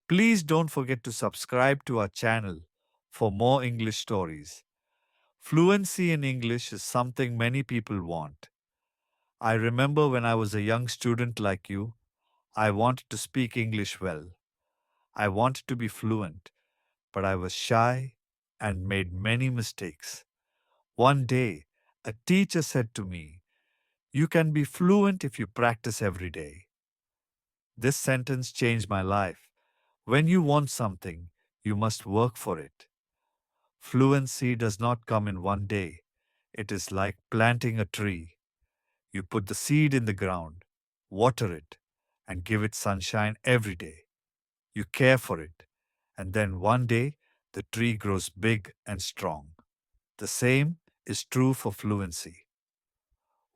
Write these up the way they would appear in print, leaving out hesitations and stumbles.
Please don't forget to subscribe to our channel for more English stories. Fluency in English is something many people want. I remember when I was a young student like you, I wanted to speak English well. I wanted to be fluent, but I was shy and made many mistakes. One day, a teacher said to me, "You can be fluent if you practice every day." This sentence changed my life. When you want something, you must work for it. Fluency does not come in one day. It is like planting a tree. You put the seed in the ground, water it, and give it sunshine every day. You care for it, and then one day the tree grows big and strong. The same is true for fluency.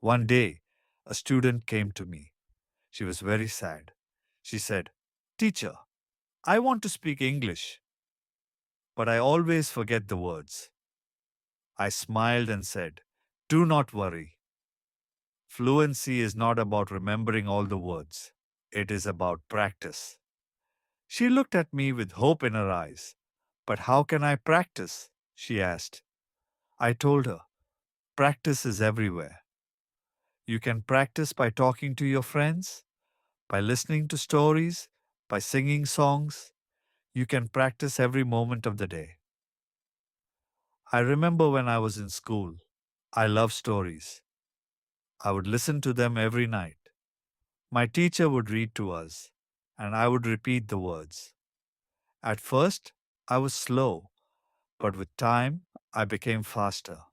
One day, a student came to me. She was very sad. She said, "Teacher, I want to speak English, but I always forget the words." I smiled and said, "Do not worry. Fluency is not about remembering all the words. It is about practice." She looked at me with hope in her eyes. "But how can I practice?" she asked. I told her, "Practice is everywhere. You can practice by talking to your friends, by listening to stories, by singing songs. You can practice every moment of the day." I remember when I was in school, I loved stories. I would listen to them every night. My teacher would read to us, and I would repeat the words. At first, I was slow, but with time, I became faster.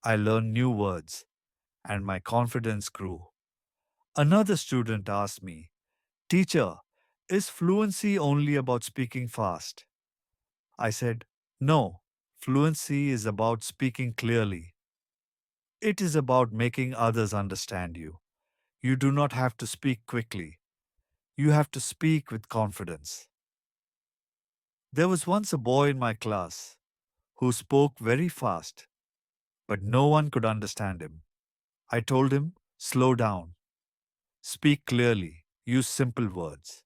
I learned new words, and my confidence grew. Another student asked me, "Teacher, is fluency only about speaking fast?" I said, "No, fluency is about speaking clearly. It is about making others understand you. You do not have to speak quickly. You have to speak with confidence." There was once a boy in my class who spoke very fast, but no one could understand him. I told him, "Slow down, speak clearly, use simple words."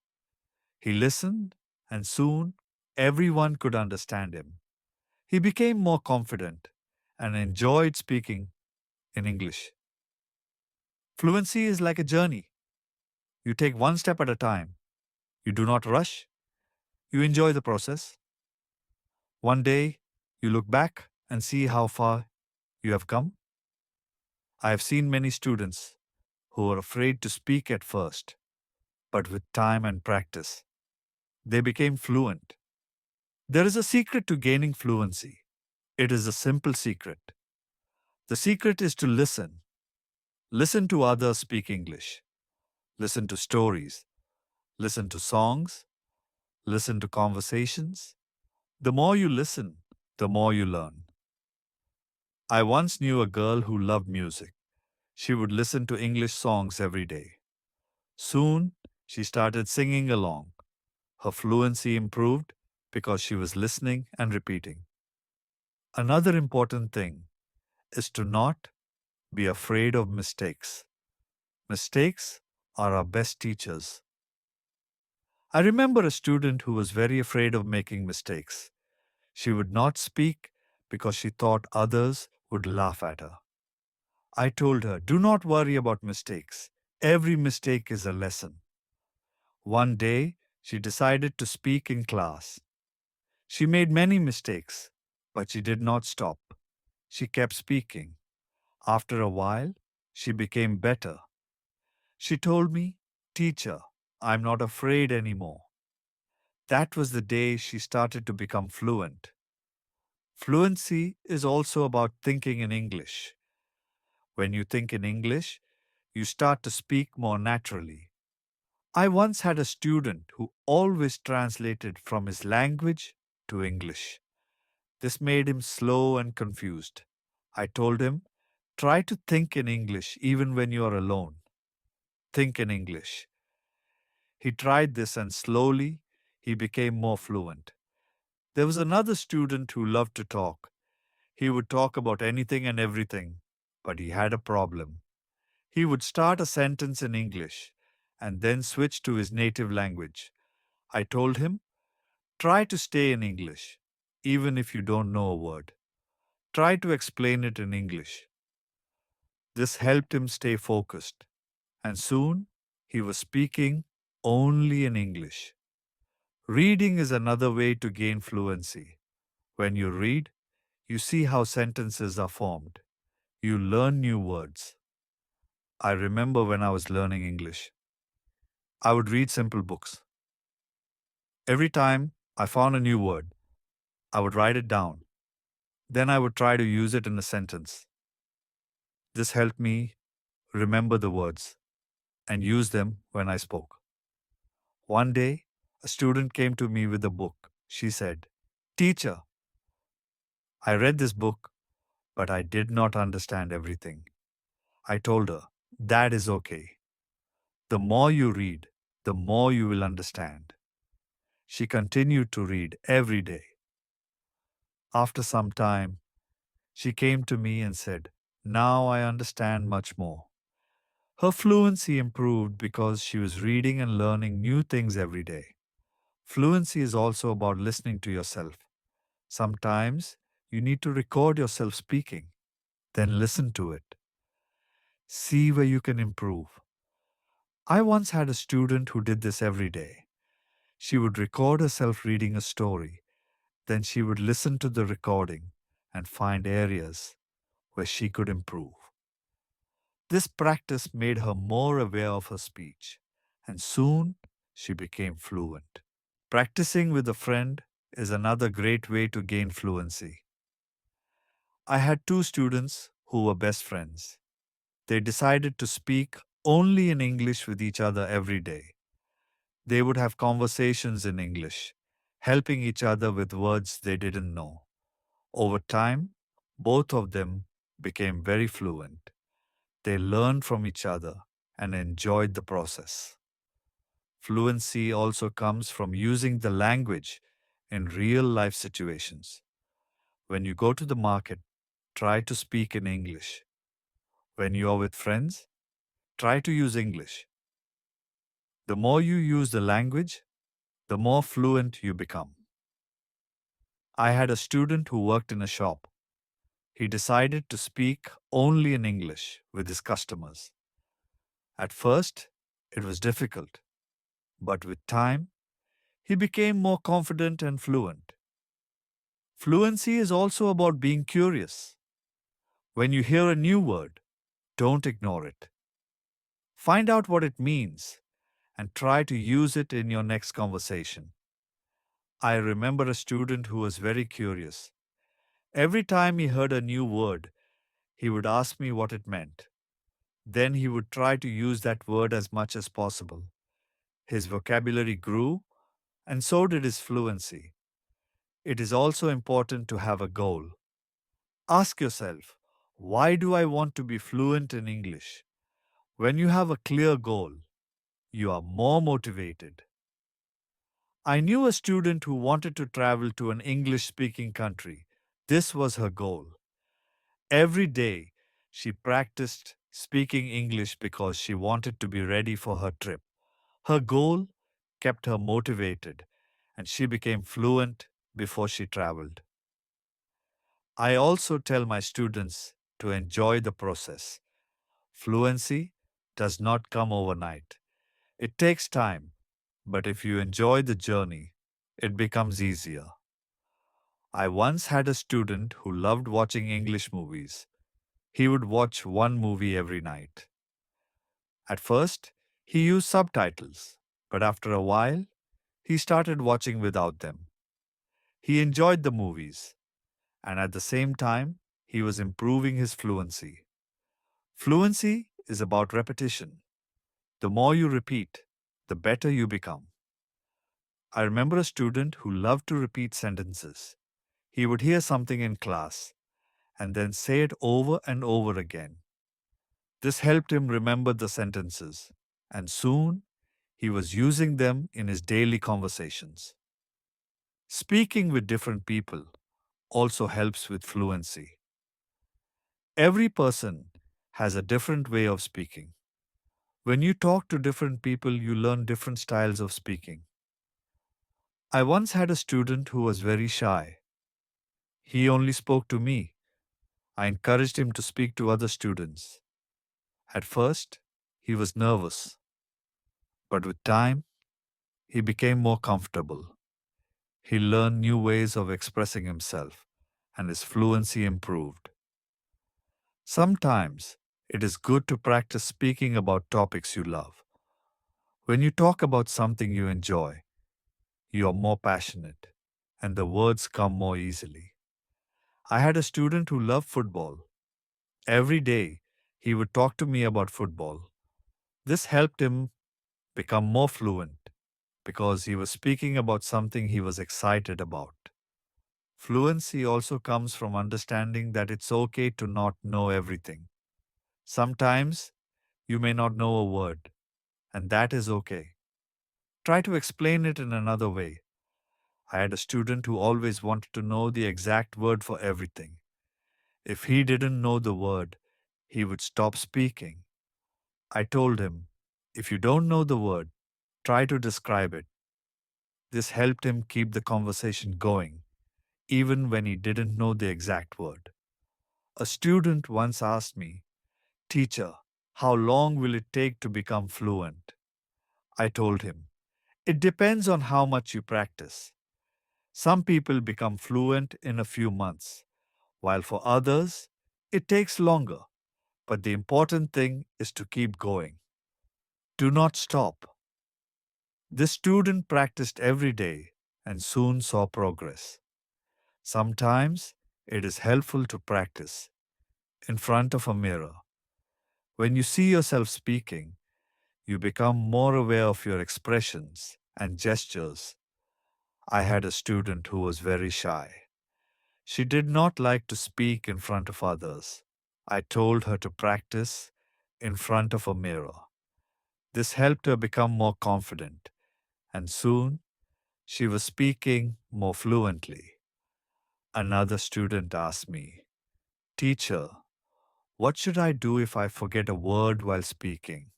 He listened, and soon everyone could understand him. He became more confident and enjoyed speaking in English. Fluency is like a journey. You take one step at a time. You do not rush. You enjoy the process. One day, you look back and see how far you have come. I have seen many students who were afraid to speak at first, but with time and practice, they became fluent. There is a secret to gaining fluency. It is a simple secret. The secret is to listen. Listen to others speak English. Listen to stories. Listen to songs. Listen to conversations. The more you listen, the more you learn. I once knew a girl who loved music. She would listen to English songs every day. Soon, she started singing along. Her fluency improved because she was listening and repeating. Another important thing is to not be afraid of mistakes. Mistakes are our best teachers. I remember a student who was very afraid of making mistakes. She would not speak because she thought others would laugh at her. I told her, "Do not worry about mistakes. Every mistake is a lesson." One day, she decided to speak in class. She made many mistakes, but she did not stop. She kept speaking. After a while, she became better. She told me, "Teacher, I'm not afraid anymore." That was the day she started to become fluent. Fluency is also about thinking in English. When you think in English, you start to speak more naturally. I once had a student who always translated from his language to English. This made him slow and confused. I told him, "Try to think in English even when you are alone. Think in English." He tried this and slowly he became more fluent. There was another student who loved to talk. He would talk about anything and everything, but he had a problem. He would start a sentence in English and then switch to his native language. I told him, Try to stay in English, even if you don't know a word. Try to explain it in English. This helped him stay focused, and soon he was speaking only in English. Reading is another way to gain fluency. When you read, you see how sentences are formed. You learn new words. I remember when I was learning English, I would read simple books. Every time I found a new word, I would write it down. Then I would try to use it in a sentence. This helped me remember the words and use them when I spoke. One day, a student came to me with a book. She said, "Teacher, I read this book, but I did not understand everything." I told her, "That is okay. The more you read, the more you will understand." She continued to read every day. After some time, she came to me and said, "Now I understand much more." Her fluency improved because she was reading and learning new things every day. Fluency is also about listening to yourself. Sometimes you need to record yourself speaking, then listen to it. See where you can improve. I once had a student who did this every day. She would record herself reading a story, then she would listen to the recording and find areas where she could improve. This practice made her more aware of her speech, and soon she became fluent. Practicing with a friend is another great way to gain fluency. I had two students who were best friends. They decided to speak only in English with each other every day. They would have conversations in English, helping each other with words they didn't know. Over time, both of them became very fluent. They learned from each other and enjoyed the process. Fluency also comes from using the language in real life situations. When you go to the market, try to speak in English. When you are with friends, try to use English. The more you use the language, the more fluent you become. I had a student who worked in a shop. He decided to speak only in English with his customers. At first, it was difficult, but with time, he became more confident and fluent. Fluency is also about being curious. When you hear a new word, don't ignore it. Find out what it means and try to use it in your next conversation. I remember a student who was very curious. Every time he heard a new word, he would ask me what it meant. Then he would try to use that word as much as possible. His vocabulary grew, and so did his fluency. It is also important to have a goal. Ask yourself, why do I want to be fluent in English? When you have a clear goal, you are more motivated. I knew a student who wanted to travel to an English speaking country. This was her goal. Every day, she practiced speaking English because she wanted to be ready for her trip. Her goal kept her motivated, and she became fluent before she traveled. I also tell my students to enjoy the process. Fluency does not come overnight. It takes time, but if you enjoy the journey, it becomes easier. I once had a student who loved watching English movies. He would watch one movie every night. At first, he used subtitles, but after a while, he started watching without them. He enjoyed the movies, and at the same time, he was improving his fluency. Fluency is about repetition. The more you repeat, the better you become. I remember a student who loved to repeat sentences. He would hear something in class and then say it over and over again. This helped him remember the sentences, and soon he was using them in his daily conversations. Speaking with different people also helps with fluency. Every person has a different way of speaking. When you talk to different people, you learn different styles of speaking. I once had a student who was very shy. He only spoke to me. I encouraged him to speak to other students. At first, he was nervous, but with time, he became more comfortable. He learned new ways of expressing himself, and his fluency improved. Sometimes, it is good to practice speaking about topics you love. When you talk about something you enjoy, you are more passionate, and the words come more easily. I had a student who loved football. Every day, he would talk to me about football. This helped him become more fluent because he was speaking about something he was excited about. Fluency also comes from understanding that it's okay to not know everything. Sometimes you may not know a word, and that is okay. Try to explain it in another way. I had a student who always wanted to know the exact word for everything. If he didn't know the word, he would stop speaking. I told him, if you don't know the word, try to describe it. This helped him keep the conversation going, even when he didn't know the exact word. A student once asked me, Teacher, how long will it take to become fluent? I told him, it depends on how much you practice. Some people become fluent in a few months, while for others, it takes longer. But the important thing is to keep going. Do not stop. This student practiced every day and soon saw progress. Sometimes it is helpful to practice in front of a mirror. When you see yourself speaking, you become more aware of your expressions and gestures. I had a student who was very shy. She did not like to speak in front of others. I told her to practice in front of a mirror. This helped her become more confident, and soon she was speaking more fluently. Another student asked me, Teacher, what should I do if I forget a word while speaking?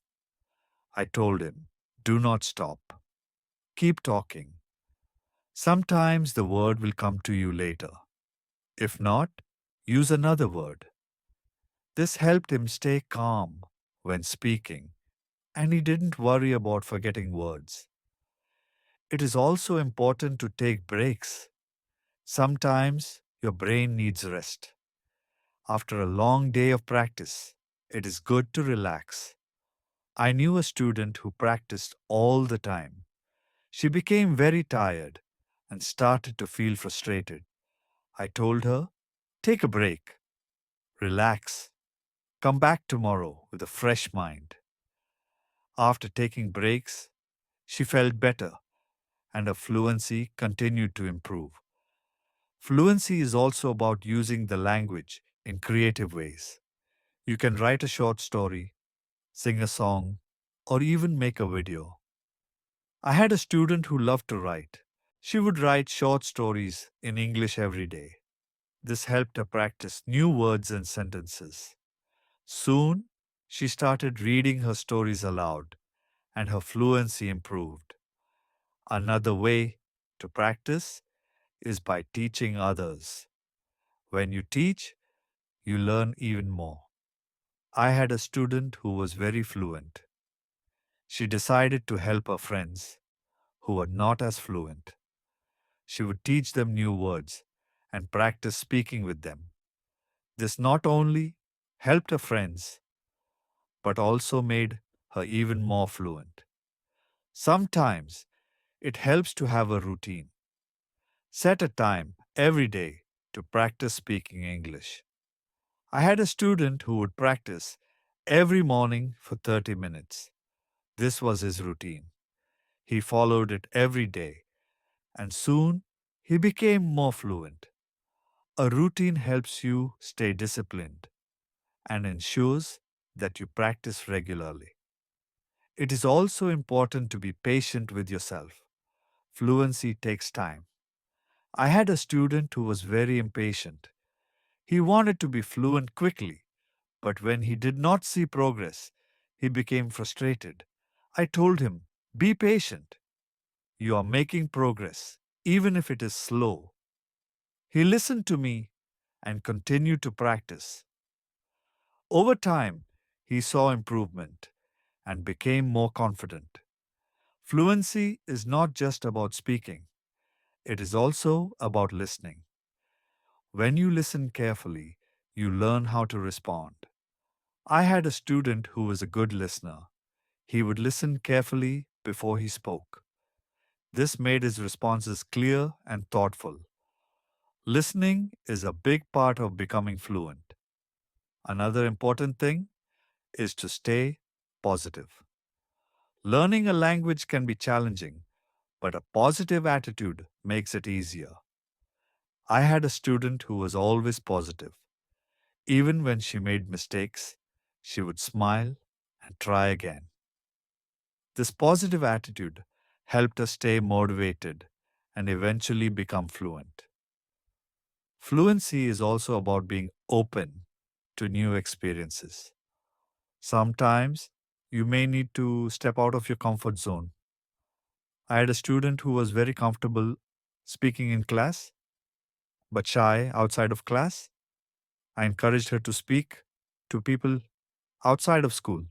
I told him, do not stop. Keep talking. Sometimes the word will come to you later. If not, use another word. This helped him stay calm when speaking, and he didn't worry about forgetting words. It is also important to take breaks. Sometimes your brain needs rest. After a long day of practice, it is good to relax. I knew a student who practiced all the time. She became very tired and started to feel frustrated. I told her, take a break, relax, come back tomorrow with a fresh mind. After taking breaks, she felt better and her fluency continued to improve. Fluency is also about using the language in creative ways. You can write a short story, sing a song, or even make a video. I had a student who loved to write. She would write short stories in English every day. This helped her practice new words and sentences. Soon, she started reading her stories aloud, and her fluency improved. Another way to practice is by teaching others. When you teach, you learn even more. I had a student who was very fluent. She decided to help her friends who were not as fluent. She would teach them new words and practice speaking with them. This not only helped her friends, but also made her even more fluent. Sometimes it helps to have a routine. Set a time every day to practice speaking English. I had a student who would practice every morning for 30 minutes. This was his routine. He followed it every day, and soon he became more fluent. A routine helps you stay disciplined and ensures that you practice regularly. It is also important to be patient with yourself. Fluency takes time. I had a student who was very impatient. He wanted to be fluent quickly, but when he did not see progress, he became frustrated. I told him, be patient. You are making progress. even if it is slow. He listened to me and continued to practice. Over time, he saw improvement and became more confident. Fluency is not just about speaking, it is also about listening. When you listen carefully, you learn how to respond. I had a student who was a good listener. He would listen carefully before he spoke. This made his responses clear and thoughtful. Listening is a big part of becoming fluent. Another important thing is to stay positive. Learning a language can be challenging, but a positive attitude makes it easier. I had a student who was always positive. Even when she made mistakes, she would smile and try again. This positive attitude helped us stay motivated and eventually become fluent. Fluency is also about being open to new experiences. Sometimes you may need to step out of your comfort zone. I had a student who was very comfortable speaking in class but shy outside of class. I encouraged her to speak to people outside of school.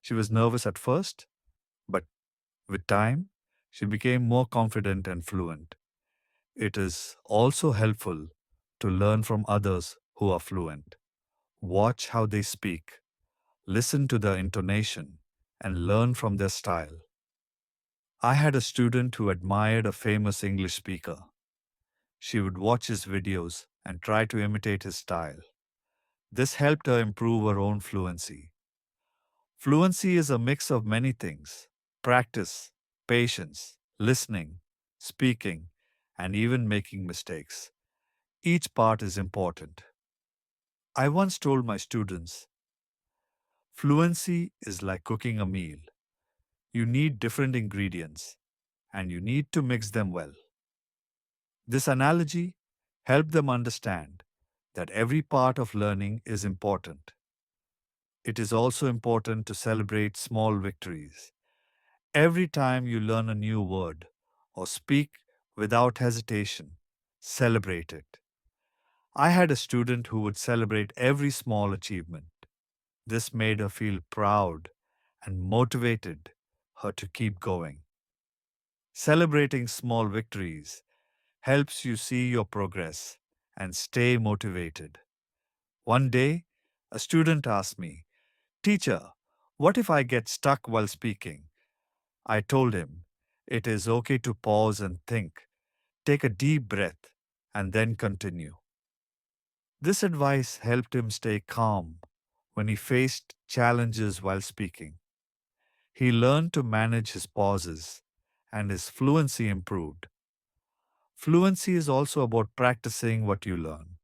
She was nervous at first, but with time, she became more confident and fluent. It is also helpful to learn from others who are fluent. Watch how they speak, listen to their intonation, and learn from their style. I had a student who admired a famous English speaker. She would watch his videos and try to imitate his style. This helped her improve her own fluency. Fluency is a mix of many things: practice, patience, listening, speaking, and even making mistakes. Each part is important. I once told my students, fluency is like cooking a meal. You need different ingredients, and you need to mix them well. This analogy helped them understand that every part of learning is important. It is also important to celebrate small victories. Every time you learn a new word or speak without hesitation, celebrate it. I had a student who would celebrate every small achievement. This made her feel proud and motivated her to keep going. Celebrating small victories helps you see your progress and stay motivated. One day, a student asked me, "Teacher, what if I get stuck while speaking?" I told him, "It is okay to pause and think. Take a deep breath and then continue." This advice helped him stay calm when he faced challenges while speaking. He learned to manage his pauses and his fluency improved. Fluency is also about practicing what you learn.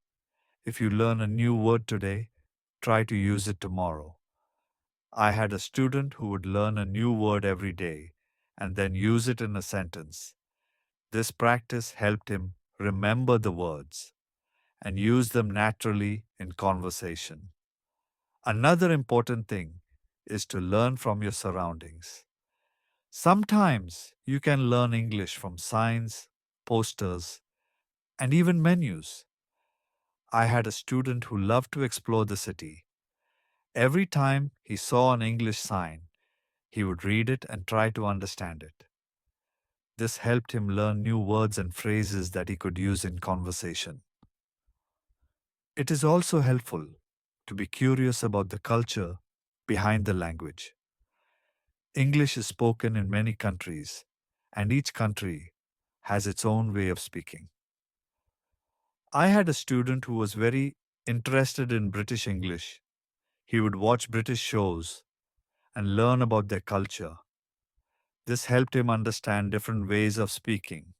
If you learn a new word today, try to use it tomorrow. I had a student who would learn a new word every day and then use it in a sentence. This practice helped him remember the words and use them naturally in conversation. Another important thing is to learn from your surroundings. Sometimes you can learn English from signs, posters, and even menus. I had a student who loved to explore the city. Every time he saw an English sign, he would read it and try to understand it. This helped him learn new words and phrases that he could use in conversation. It is also helpful to be curious about the culture behind the language. English is spoken in many countries, and each country has its own way of speaking. I had a student who was very interested in British English. He would watch British shows and learn about their culture. This helped him understand different ways of speaking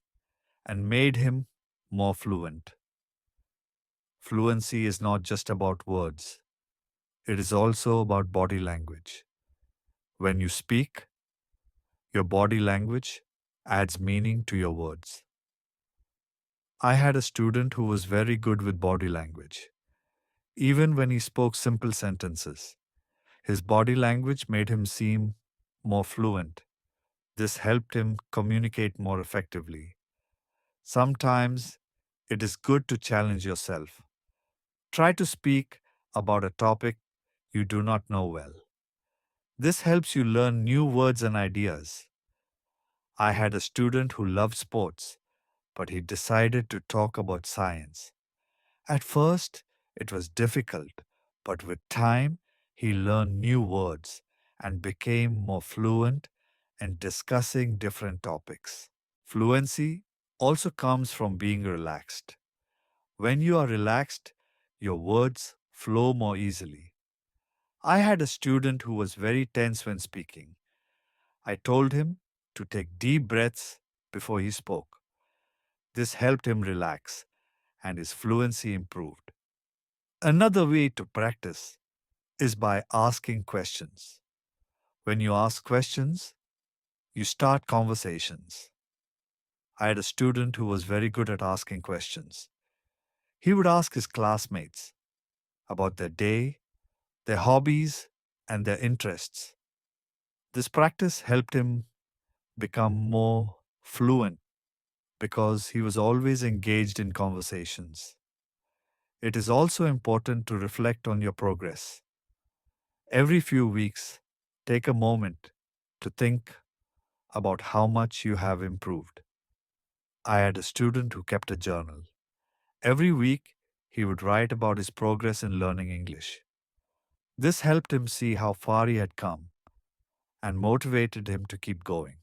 and made him more fluent. Fluency is not just about words, it is also about body language. When you speak, your body language adds meaning to your words. I had a student who was very good with body language. Even when he spoke simple sentences, his body language made him seem more fluent. This helped him communicate more effectively. Sometimes it is good to challenge yourself. Try to speak about a topic you do not know well. This helps you learn new words and ideas. I had a student who loved sports, but he decided to talk about science. At first, it was difficult, but with time, he learned new words and became more fluent in discussing different topics. Fluency also comes from being relaxed. When you are relaxed, your words flow more easily. I had a student who was very tense when speaking. I told him to take deep breaths before he spoke. This helped him relax and his fluency improved. Another way to practice is by asking questions. When you ask questions, you start conversations. I had a student who was very good at asking questions. He would ask his classmates about their day, their hobbies, and their interests. This practice helped him become more fluent because he was always engaged in conversations. It is also important to reflect on your progress. Every few weeks, take a moment to think about how much you have improved. I had a student who kept a journal. Every week, he would write about his progress in learning English. This helped him see how far he had come and motivated him to keep going.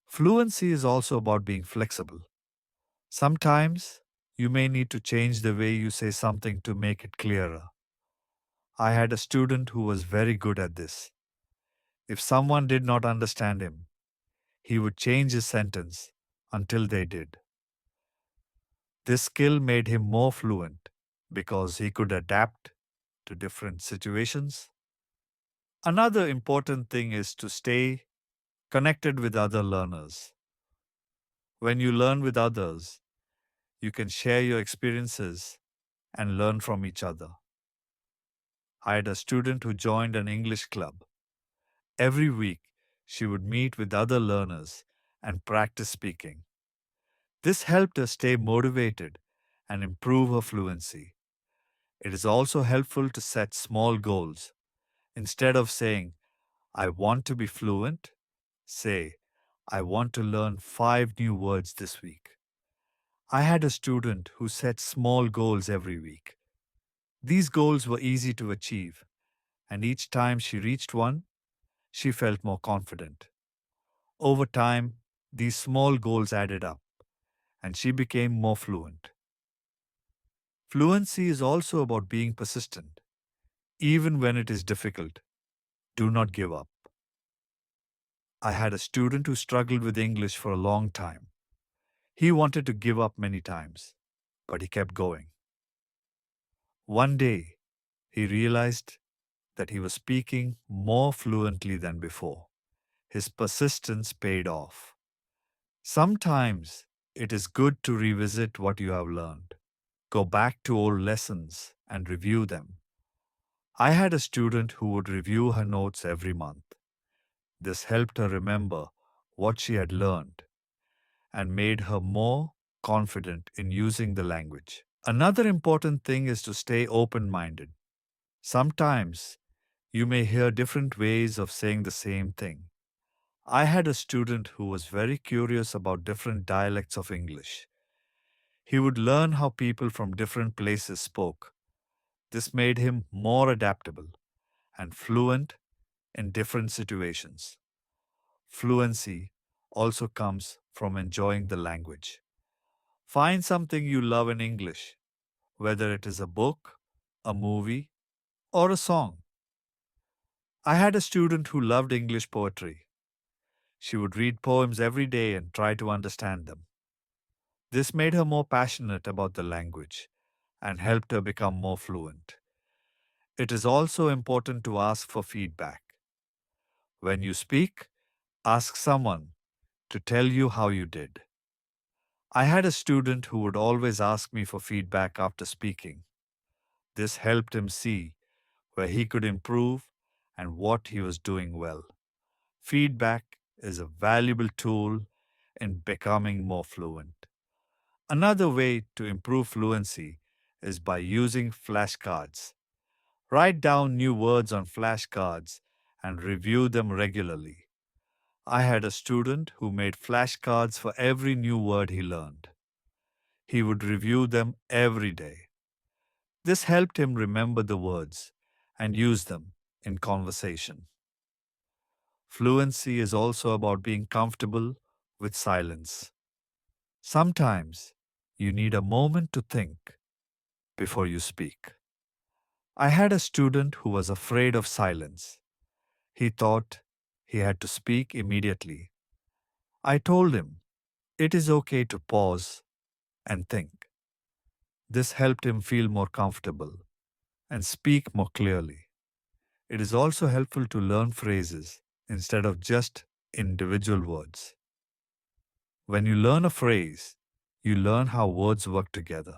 Fluency is also about being flexible. Sometimes you may need to change the way you say something to make it clearer. I had a student who was very good at this. If someone did not understand him, he would change his sentence until they did. This skill made him more fluent because he could adapt to different situations. Another important thing is to stay connected with other learners. When you learn with others, you can share your experiences and learn from each other. I had a student who joined an English club. Every week, she would meet with other learners and practice speaking. This helped her stay motivated and improve her fluency. It is also helpful to set small goals. Instead of saying, I want to be fluent, say, I want to learn 5 new words this week. I had a student who set small goals every week. These goals were easy to achieve, and each time she reached one, she felt more confident. Over time, these small goals added up, and she became more fluent. Fluency is also about being persistent. Even when it is difficult, do not give up. I had a student who struggled with English for a long time. He wanted to give up many times, but he kept going. One day, he realized that he was speaking more fluently than before. His persistence paid off. Sometimes it is good to revisit what you have learned. Go back to old lessons and review them. I had a student who would review her notes every month. This helped her remember what she had learned and made her more confident in using the language. Another important thing is to stay open minded. Sometimes you may hear different ways of saying the same thing. I had a student who was very curious about different dialects of English. He would learn how people from different places spoke. This made him more adaptable and fluent in different situations. Fluency also comes from enjoying the language. Find something you love in English, whether it is a book, a movie, or a song. I had a student who loved English poetry. She would read poems every day and try to understand them. This made her more passionate about the language and helped her become more fluent. It is also important to ask for feedback. When you speak, ask someone to tell you how you did. I had a student who would always ask me for feedback after speaking. This helped him see where he could improve and what he was doing well. Feedback is a valuable tool in becoming more fluent. Another way to improve fluency is by using flashcards. Write down new words on flashcards and review them regularly. I had a student who made flashcards for every new word he learned. He would review them every day. This helped him remember the words and use them in conversation. Fluency is also about being comfortable with silence. Sometimes you need a moment to think before you speak. I had a student who was afraid of silence. He thought he had to speak immediately. I told him it is okay to pause and think. This helped him feel more comfortable and speak more clearly. It is also helpful to learn phrases instead of just individual words. When you learn a phrase, you learn how words work together.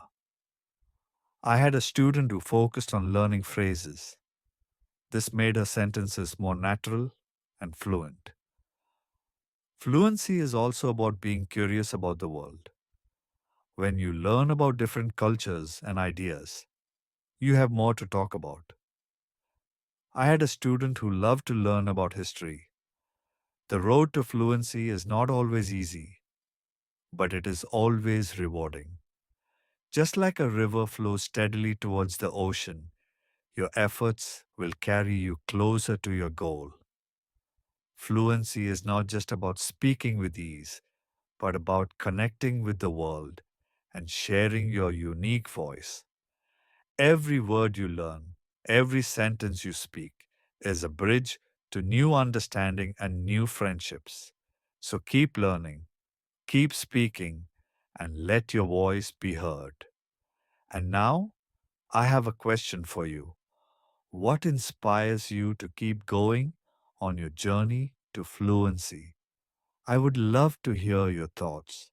I had a student who focused on learning phrases. This made her sentences more natural and fluent. Fluency is also about being curious about the world. When you learn about different cultures and ideas, you have more to talk about. I had a student who loved to learn about history. The road to fluency is not always easy, but it is always rewarding. Just like a river flows steadily towards the ocean, your efforts will carry you closer to your goal. Fluency is not just about speaking with ease, but about connecting with the world and sharing your unique voice. Every word you learn, every sentence you speak is a bridge to new understanding and new friendships. So keep learning, keep speaking, and let your voice be heard. And now, I have a question for you. What inspires you to keep going on your journey to fluency? I would love to hear your thoughts.